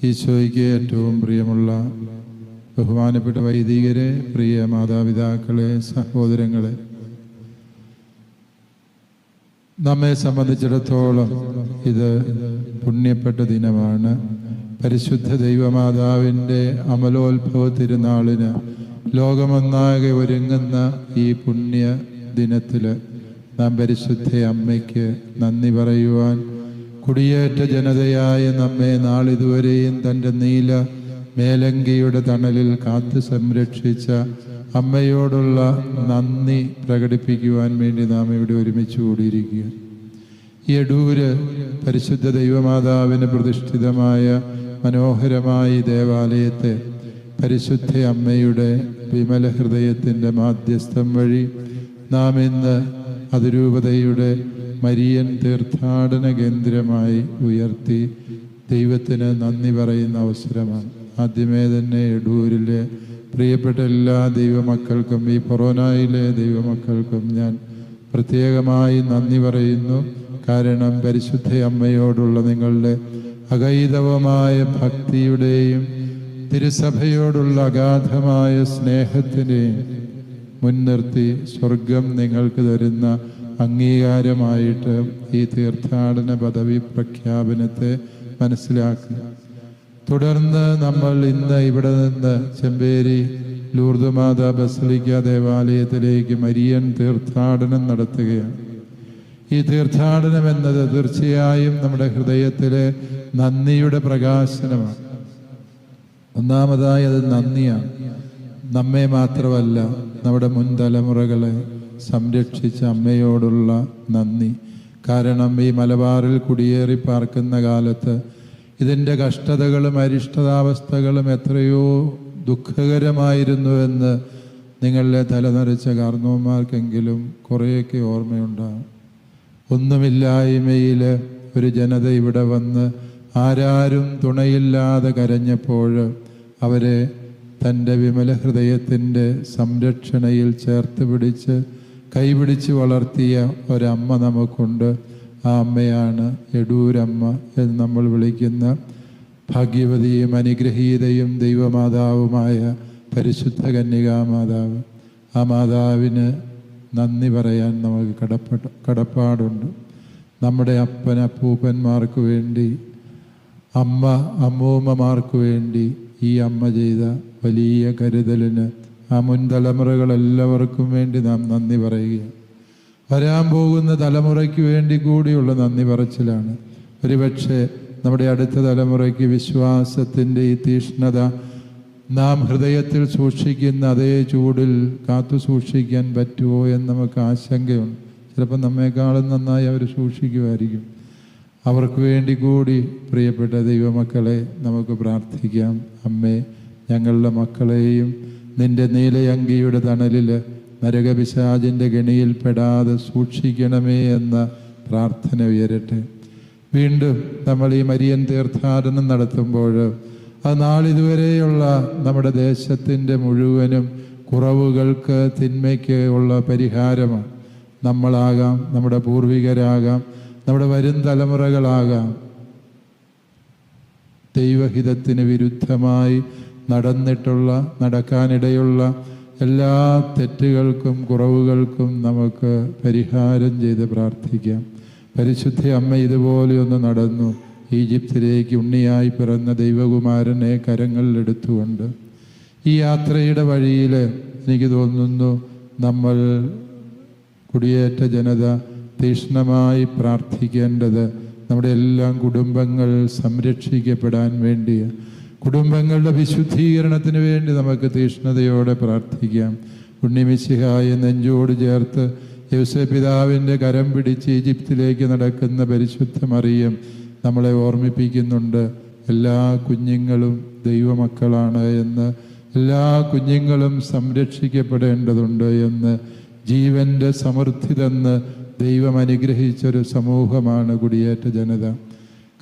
ഈശോയ്ക്ക് ഏറ്റവും പ്രിയമുള്ള ബഹുമാനപ്പെട്ട വൈദികരെ, പ്രിയ മാതാപിതാക്കളെ, സഹോദരങ്ങളെ, നമ്മെ സംബന്ധിച്ചിടത്തോളം ഇത് പുണ്യപ്പെട്ട ദിനമാണ്. പരിശുദ്ധ ദൈവമാതാവിൻ്റെ അമലോത്ഭവ തിരുനാളിന് ലോകമൊന്നാകെ ഒരുങ്ങുന്ന ഈ പുണ്യ ദിനത്തിൽ നാം പരിശുദ്ധ അമ്മയ്ക്ക് നന്ദി പറയുവാൻ, കുടിയേറ്റ ജനതയായ നമ്മെ നാളിതുവരെയും തൻ്റെ നീല മേലങ്കിയുടെ തണലിൽ കാത്തു സംരക്ഷിച്ച അമ്മയോടുള്ള നന്ദി പ്രകടിപ്പിക്കുവാൻ വേണ്ടി നാം ഇവിടെ ഒരുമിച്ച് കൂടിയിരിക്കുക. ഈ എടൂര് പരിശുദ്ധ ദൈവമാതാവിന് പ്രതിഷ്ഠിതമായ മനോഹരമായ ദേവാലയത്തെ പരിശുദ്ധ അമ്മയുടെ വിമല ഹൃദയത്തിൻ്റെ മാധ്യസ്ഥം വഴി നാം ഇന്ന് അതിരൂപതയുടെ മരിയൻ തീർത്ഥാടന കേന്ദ്രമായി ഉയർത്തി ദൈവത്തിന് നന്ദി പറയുന്ന അവസരമാണ്. ആദ്യമേ തന്നെ എടൂരിലെ പ്രിയപ്പെട്ട എല്ലാ ദൈവമക്കൾക്കും, ഈ കൊറോണയിലെ ദൈവമക്കൾക്കും ഞാൻ പ്രത്യേകമായി നന്ദി പറയുന്നു. കാരണം പരിശുദ്ധ അമ്മയോടുള്ള നിങ്ങളുടെ അഗൈതവമായ ഭക്തിയുടെയും തിരുസഭയോടുള്ള അഗാധമായ സ്നേഹത്തിനെയും മുൻനിർത്തി സ്വർഗം നിങ്ങൾക്ക് തരുന്ന അംഗീകാരമായിട്ട് ഈ തീർത്ഥാടന പദവി പ്രഖ്യാപനത്തെ മനസ്സിലാക്കുക. തുടർന്ന് നമ്മൾ ഇന്ന് ഇവിടെ നിന്ന് ചെമ്പേരി ലൂർദ് മാതാ ബസലിക്ക ദേവാലയത്തിലേക്ക് മരിയൻ തീർത്ഥാടനം നടത്തുകയാണ്. ഈ തീർത്ഥാടനം എന്നത് തീർച്ചയായും നമ്മുടെ ഹൃദയത്തിലെ നന്ദിയുടെ പ്രകാശനമാണ്. ഒന്നാമതായി അത് നന്ദിയാണ്. നമ്മെ മാത്രമല്ല, നമ്മുടെ മുൻ തലമുറകളെ സംരക്ഷിച്ച അമ്മയോടുള്ള നന്ദി. കാരണം ഈ മലബാറിൽ കുടിയേറി പാർക്കുന്ന കാലത്ത് ഇതിൻ്റെ കഷ്ടതകളും അരിഷ്ടതാവസ്ഥകളും എത്രയോ ദുഃഖകരമായിരുന്നുവെന്ന് നിങ്ങളുടെ തലനരച്ച കാർന്നവന്മാർക്കെങ്കിലും കുറേയൊക്കെ ഓർമ്മയുണ്ടാകും. ഒന്നുമില്ലായ്മയിൽ ഒരു ജനത ഇവിടെ വന്ന് ആരാരും തുണയില്ലാതെ കരഞ്ഞപ്പോൾ അവരെ തൻ്റെ വിമല ഹൃദയത്തിൻ്റെ സംരക്ഷണയിൽ ചേർത്ത് പിടിച്ച് കൈപിടിച്ച് വളർത്തിയ ഒരമ്മ നമുക്കുണ്ട്. ആ അമ്മയാണ് എടൂരമ്മ എന്ന് നമ്മൾ വിളിക്കുന്ന ഭാഗ്യവതിയും അനുഗ്രഹീതയും ദൈവമാതാവുമായ പരിശുദ്ധ കന്യകാമാതാവ്. ആ മാതാവിന് നന്ദി പറയാൻ നമുക്ക് കടപ്പാടുണ്ട്. നമ്മുടെ അപ്പൂപ്പന്മാർക്ക് വേണ്ടി, അമ്മൂമ്മമാർക്ക് വേണ്ടി ഈ അമ്മ ചെയ്ത വലിയ കരുതലിന് ആ മുൻ തലമുറകളെല്ലാവർക്കും വേണ്ടി നാം നന്ദി പറയുകയാണ്. വരാൻ പോകുന്ന തലമുറയ്ക്ക് വേണ്ടി കൂടിയുള്ള നന്ദി പറച്ചിലാണ്. ഒരുപക്ഷെ നമ്മുടെ അടുത്ത തലമുറയ്ക്ക് വിശ്വാസത്തിൻ്റെ ഈ തീഷ്ണത നാം ഹൃദയത്തിൽ സൂക്ഷിക്കുന്ന അതേ ചൂടിൽ കാത്തു സൂക്ഷിക്കാൻ പറ്റുമോ എന്ന് നമുക്ക് ആശങ്കയുണ്ട്. ചിലപ്പോൾ നമ്മെക്കാളും നന്നായി അവർ സൂക്ഷിക്കുമായിരിക്കും. അവർക്ക് വേണ്ടി കൂടി പ്രിയപ്പെട്ട ദൈവമക്കളെ നമുക്ക് പ്രാർത്ഥിക്കാം. അമ്മേ, ഞങ്ങളുടെ മക്കളെയും നിൻ്റെ നീലയങ്കിയുടെ തണലിൽ നരകപിശാചിൻ്റെ ഗണിയിൽപ്പെടാതെ സൂക്ഷിക്കണമേ എന്ന പ്രാർത്ഥന ഉയരട്ടെ. വീണ്ടും നമ്മൾ ഈ മരിയൻ തീർത്ഥാടനം നടത്തുമ്പോൾ അത് നാളിതുവരെയുള്ള നമ്മുടെ ദേശത്തിൻ്റെ മുഴുവനും കുറവുകൾക്ക്, തിന്മയ്ക്ക് ഉള്ള പരിഹാരമാണ്. നമ്മളാകാം, നമ്മുടെ പൂർവികരാകാം, നമ്മുടെ വരും തലമുറകളാകാം. ദൈവഹിതത്തിന് വിരുദ്ധമായി നടക്കാനിടയുള്ള എല്ലാ തെറ്റുകൾക്കും കുറവുകൾക്കും നമുക്ക് പരിഹാരം ചെയ്ത് പ്രാർത്ഥിക്കാം. പരിശുദ്ധ അമ്മ ഇതുപോലെയൊന്ന് നടന്നു. ഈജിപ്തിലേക്ക് ഉണ്ണിയായി പിറന്ന ദൈവകുമാരനെ കരങ്ങളിലെടുത്തുകൊണ്ട് ഈ യാത്രയുടെ വഴിയിൽ എനിക്ക് തോന്നുന്നു നമ്മൾ കുടിയേറ്റ ജനത തീഷ്ണമായി പ്രാർത്ഥിക്കേണ്ടത് നമ്മുടെ എല്ലാം കുടുംബങ്ങൾ സംരക്ഷിക്കപ്പെടാൻ വേണ്ടി, കുടുംബങ്ങളുടെ വിശുദ്ധീകരണത്തിന് വേണ്ടി നമുക്ക് തീഷ്ണതയോടെ പ്രാർത്ഥിക്കാം. ഉണ്ണിമിശിഹായെ നെഞ്ചോട് ചേർത്ത് യോസേപ്പ് പിതാവിൻ്റെ കരം പിടിച്ച് ഈജിപ്തിലേക്ക് നടക്കുന്ന പരിശുദ്ധ മറിയം നമ്മളെ ഓർമ്മിപ്പിക്കുന്നുണ്ട്. എല്ലാ കുഞ്ഞുങ്ങളും ദൈവമക്കളാണ് എന്ന്, എല്ലാ കുഞ്ഞുങ്ങളും സംരക്ഷിക്കപ്പെടേണ്ടതുണ്ട് എന്ന്. ജീവൻ്റെ സമൃദ്ധി തന്ന് ദൈവം അനുഗ്രഹിച്ചൊരു സമൂഹമാണ് കുടിയേറ്റ ജനത.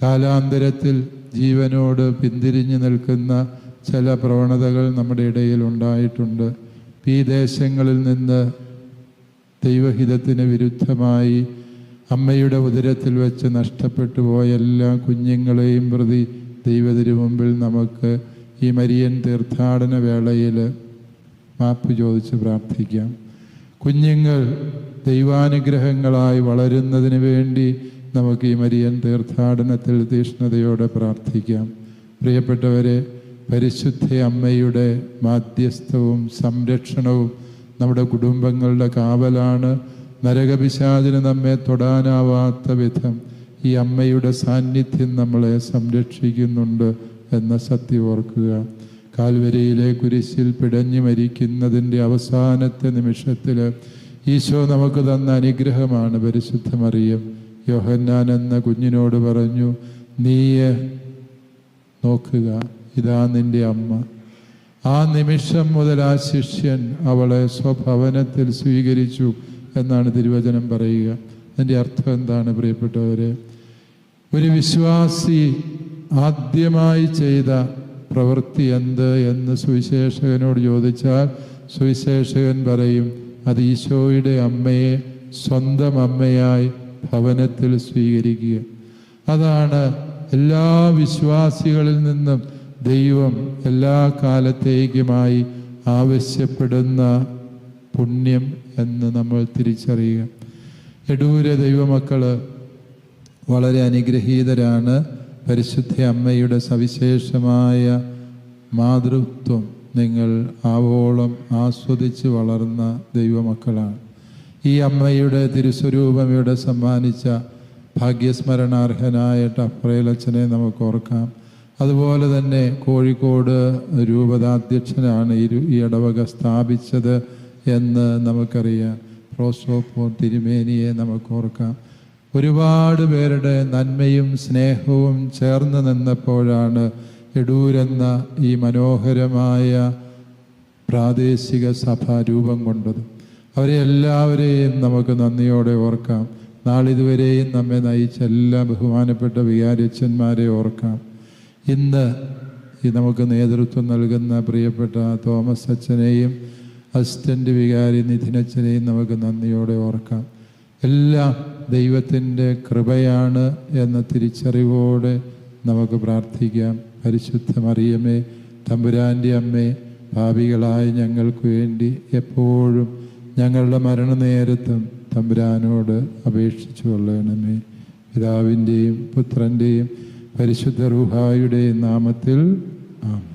കാലാന്തരത്തിൽ ജീവനോട് പിന്തിരിഞ്ഞു നിൽക്കുന്ന ചില പ്രവണതകൾ നമ്മുടെ ഇടയിൽ ഉണ്ടായിട്ടുണ്ട്. ഈ ദേശങ്ങളിൽ നിന്ന് ദൈവഹിതത്തിന് വിരുദ്ധമായി അമ്മയുടെ ഉദരത്തിൽ വെച്ച് നഷ്ടപ്പെട്ടു പോയ എല്ലാ കുഞ്ഞുങ്ങളെയും പ്രതി ദൈവത്തിനു മുമ്പിൽ നമുക്ക് ഈ മരിയൻ തീർത്ഥാടന വേളയിൽ മാപ്പ് ചോദിച്ച് പ്രാർത്ഥിക്കാം. കുഞ്ഞുങ്ങൾ ദൈവാനുഗ്രഹങ്ങളായി വളരുന്നതിന് വേണ്ടി നമുക്ക് ഈ മരിയൻ തീർത്ഥാടനത്തിൽ തീഷ്ണതയോടെ പ്രാർത്ഥിക്കാം. പ്രിയപ്പെട്ടവരെ, പരിശുദ്ധ അമ്മയുടെ മാധ്യസ്ഥവും സംരക്ഷണവും നമ്മുടെ കുടുംബങ്ങളുടെ കാവലാണ്. നരകപിശാചിന് നമ്മെ തൊടാനാവാത്ത വിധം ഈ അമ്മയുടെ സാന്നിധ്യം നമ്മളെ സംരക്ഷിക്കുന്നുണ്ട് എന്ന സത്യം ഓർക്കുക. കാൽവരിയിലെ കുരിശിൽ പിടഞ്ഞു മരിക്കുന്നതിൻ്റെ അവസാനത്തെ നിമിഷത്തിൽ ഈശോ നമുക്ക് തന്ന അനുഗ്രഹമാണ് പരിശുദ്ധ മറിയം. യോഹന്നാൻ എന്ന കുഞ്ഞിനോട് പറഞ്ഞു, നീ നോക്കുക, ഇതാ നിന്റെ അമ്മ. ആ നിമിഷം മുതൽ ആ ശിഷ്യൻ അവളെ സ്വഭവനത്തിൽ സ്വീകരിച്ചു എന്നാണ് തിരുവചനം പറയുക. അതിൻ്റെ അർത്ഥം എന്താണ് പ്രിയപ്പെട്ടവരെ? ഒരു വിശ്വാസി ആദ്യമായി ചെയ്ത പ്രവൃത്തി എന്ത് എന്ന് സുവിശേഷകനോട് ചോദിച്ചാൽ സുവിശേഷകൻ പറയും, അത് ഈശോയുടെ അമ്മയെ സ്വന്തം അമ്മയായി ഭവനത്തിൽ സ്വീകരിക്കുക. അതാണ് എല്ലാ വിശ്വാസികളിൽ നിന്നും ദൈവം എല്ലാ കാലത്തേക്കുമായി ആവശ്യപ്പെടുന്ന പുണ്യം എന്ന് നമ്മൾ തിരിച്ചറിയുക. എടൂര ദൈവമക്കൾ വളരെ അനുഗ്രഹീതരാണ്. പരിശുദ്ധ അമ്മയുടെ സവിശേഷമായ മാതൃത്വം നിങ്ങൾ ആവോളം ആസ്വദിച്ച് വളർന്ന ദൈവമക്കളാണ്. ഈ അമ്മയുടെ തിരുസ്വരൂപം ഇവിടെ സമ്മാനിച്ച ഭാഗ്യസ്മരണാർഹനായ ടഫ്രേലച്ചനെ നമുക്ക് ഓർക്കാം. അതുപോലെ തന്നെ കോഴിക്കോട് രൂപതാധ്യക്ഷനാണ് ഈ ഇടവക സ്ഥാപിച്ചത് എന്ന് നമുക്കറിയാം. പ്രോസോപ്പോ തിരുമേനിയെ നമുക്ക് ഓർക്കാം. ഒരുപാട് പേരുടെ നന്മയും സ്നേഹവും ചേർന്ന് നിന്നപ്പോഴാണ് എടൂരെന്ന ഈ മനോഹരമായ പ്രാദേശിക സഭ രൂപം കൊണ്ടത്. അവരെ എല്ലാവരെയും നമുക്ക് നന്ദിയോടെ ഓർക്കാം. നാളിതുവരെയും നമ്മെ നയിച്ച എല്ലാ ബഹുമാനപ്പെട്ട വികാരിയച്ഛന്മാരെ ഓർക്കാം. ഇന്ന് നമുക്ക് നേതൃത്വം നൽകുന്ന പ്രിയപ്പെട്ട തോമസ് അച്ഛനെയും അസിസ്റ്റൻ്റ് വികാരി നിധിനച്ഛനെയും നമുക്ക് നന്ദിയോടെ ഓർക്കാം. എല്ലാം ദൈവത്തിൻ്റെ കൃപയാണ് എന്ന തിരിച്ചറിവോടെ നമുക്ക് പ്രാർത്ഥിക്കാം. പരിശുദ്ധ മറിയമേ, തമ്പുരാൻ്റെ അമ്മേ, പാപികളായ ഞങ്ങൾക്ക് വേണ്ടി എപ്പോഴും ഞങ്ങളുടെ മരണനേരത്തും തമ്പുരാനോട് അപേക്ഷിച്ചു കൊള്ളണമേ. പിതാവിൻ്റെയും പുത്രൻ്റെയും പരിശുദ്ധ റൂഹായുടെയും നാമത്തിൽ ആമേൻ.